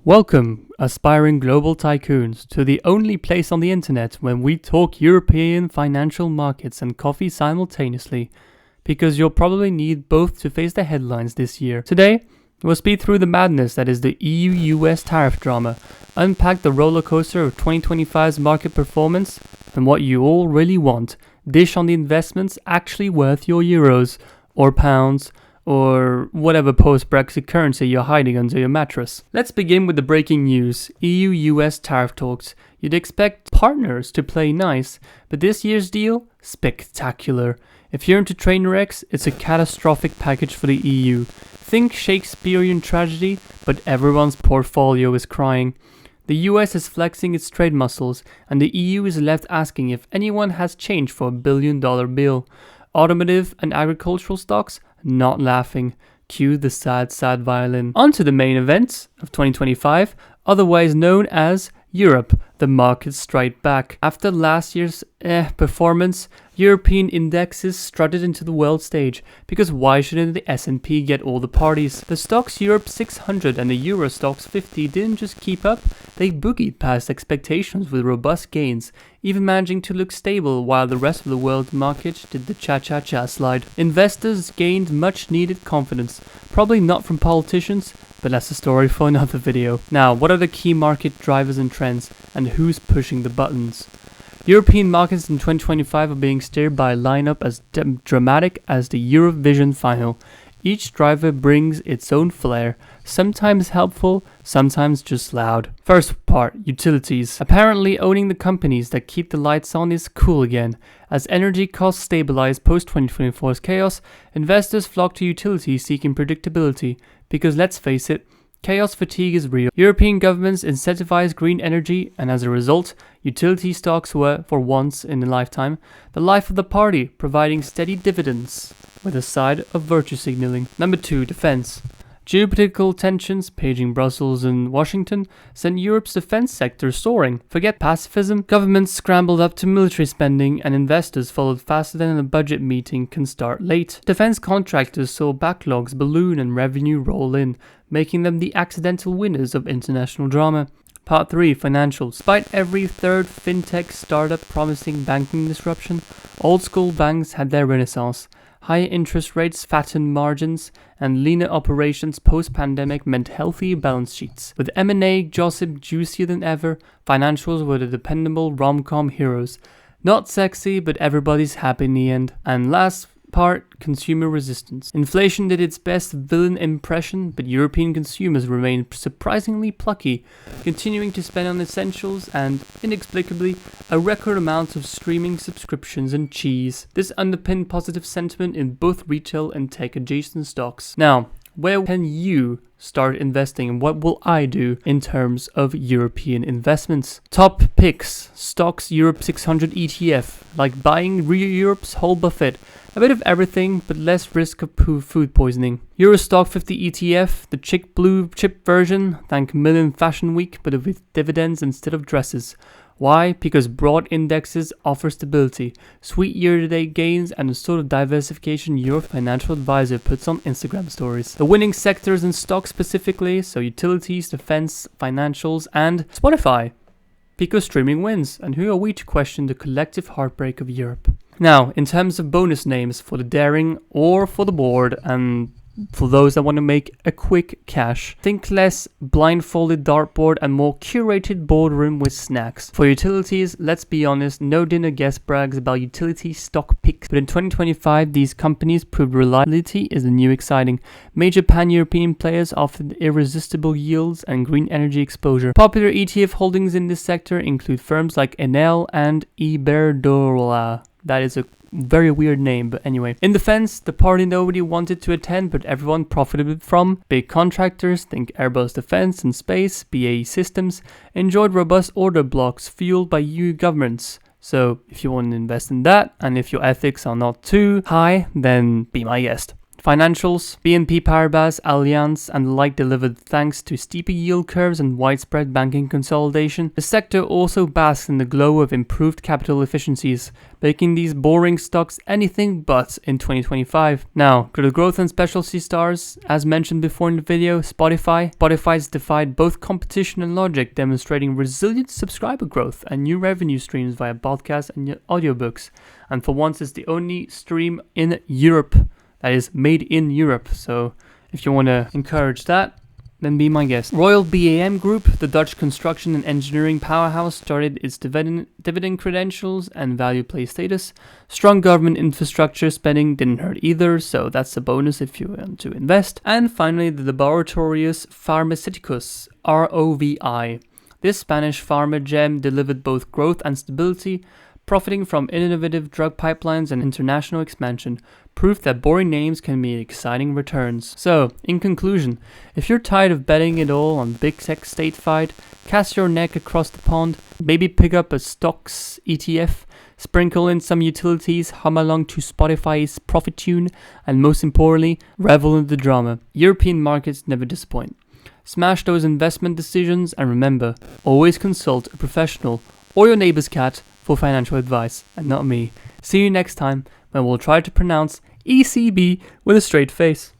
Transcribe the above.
Welcome, aspiring global tycoons, to the only place on the internet when we talk European financial markets and coffee simultaneously, because you'll probably need both to face the headlines this year. Today, we'll speed through the madness that is the EU-US tariff drama, unpack the roller coaster of 2025's market performance, and what you all really want, dish on the investments actually worth your euros, or pounds, or whatever post-Brexit currency you're hiding under your mattress. Let's begin with the breaking news, EU-US tariff talks. You'd expect partners to play nice, but this year's deal? Spectacular. If you're into train wrecks, it's a catastrophic package for the EU. Think Shakespearean tragedy, but everyone's portfolio is crying. The US is flexing its trade muscles, and the EU is left asking if anyone has change for $1 billion bill. Automotive and agricultural stocks? Not laughing. Cue the sad violin. On to the main event of 2025, otherwise known as Europe. The markets strike back. After last year's performance, European indexes strutted into the world stage, because why shouldn't the S&P get all the parties? The Stoxx Europe 600 and the Euro Stoxx 50 didn't just keep up, they boogied past expectations with robust gains, even managing to look stable while the rest of the world market did the cha-cha-cha slide. Investors gained much needed confidence, probably not from politicians, but that's a story for another video. Now, what are the key market drivers and trends, and who's pushing the buttons? European markets in 2025 are being steered by a lineup as dramatic as the Eurovision final. Each driver brings its own flair, sometimes helpful, sometimes just loud. First part, utilities. Apparently owning the companies that keep the lights on is cool again. As energy costs stabilize post-2024's chaos, investors flock to utilities seeking predictability, because let's face it, chaos fatigue is real. European governments incentivize green energy, and as a result, utility stocks were, for once in a lifetime, the life of the party, providing steady dividends, with a side of virtue signaling. Number 2, defense. Geopolitical tensions, paging Brussels and Washington, sent Europe's defense sector soaring. Forget pacifism, governments scrambled up to military spending, and investors followed faster than a budget meeting can start late. Defense contractors saw backlogs balloon and revenue roll in, making them the accidental winners of international drama. Part 3, financials. Despite every third fintech startup promising banking disruption, old school banks had their renaissance. Higher interest rates, fattened margins, and leaner operations post-pandemic meant healthy balance sheets. With M&A gossip juicier than ever, financials were the dependable rom-com heroes. Not sexy, but everybody's happy in the end. And last part, consumer resistance. Inflation did its best villain impression, but European consumers remained surprisingly plucky, continuing to spend on essentials and, inexplicably, a record amount of streaming subscriptions and cheese. This underpinned positive sentiment in both retail and tech-adjacent stocks. Now, where can you start investing, and what will I do in terms of European investments? Top picks: Stoxx Europe 600 ETF, like buying Europe's whole buffet. A bit of everything, but less risk of food poisoning. Euro Stoxx 50 ETF, the chick blue chip version, thank Milan Fashion Week, but with dividends instead of dresses. Why? Because broad indexes offer stability, sweet year-to-date gains, and the sort of diversification your financial advisor puts on Instagram stories. The winning sectors in stocks specifically, so utilities, defense, financials, and Spotify. Pico streaming wins, and who are we to question the collective heartbreak of Europe? Now, in terms of bonus names for the daring or for the bored, and for those that want to make a quick cash. Think less blindfolded dartboard and more curated boardroom with snacks. For utilities, let's be honest, no dinner guest brags about utility stock picks, but in 2025 these companies proved reliability is the new exciting. Major pan-European players offered irresistible yields and green energy exposure. Popular ETF holdings in this sector include firms like Enel and Iberdrola. That is a very weird name, but anyway. In defense, the party nobody wanted to attend but everyone profited from, big contractors, think Airbus Defence and Space, BAE Systems, enjoyed robust order blocks fueled by EU governments. So if you want to invest in that, and if your ethics are not too high, then be my guest. Financials, BNP Paribas, Allianz, and the like delivered thanks to steeper yield curves and widespread banking consolidation. The sector also basks in the glow of improved capital efficiencies, making these boring stocks anything but in 2025. Now, to the growth and specialty stars, as mentioned before in the video, Spotify's defied both competition and logic, demonstrating resilient subscriber growth and new revenue streams via podcasts and audiobooks. And for once, it's the only stream in Europe that is made in Europe, so if you want to encourage that, then be my guest. Royal BAM Group, the Dutch construction and engineering powerhouse, started its dividend credentials and value play status. Strong government infrastructure spending didn't hurt either, so that's a bonus if you want to invest. And finally, the Laboratorios Farmacéuticos, ROVI. This Spanish pharma gem delivered both growth and stability, profiting from innovative drug pipelines and international expansion, proof that boring names can mean exciting returns. So, in conclusion, if you're tired of betting it all on big tech state fight, cast your net across the pond, maybe pick up a stocks ETF, sprinkle in some utilities, hum along to Spotify's profit tune, and most importantly, revel in the drama. European markets never disappoint. Smash those investment decisions and remember, always consult a professional or your neighbor's cat for financial advice, and not me. See you next time when we'll try to pronounce ECB with a straight face.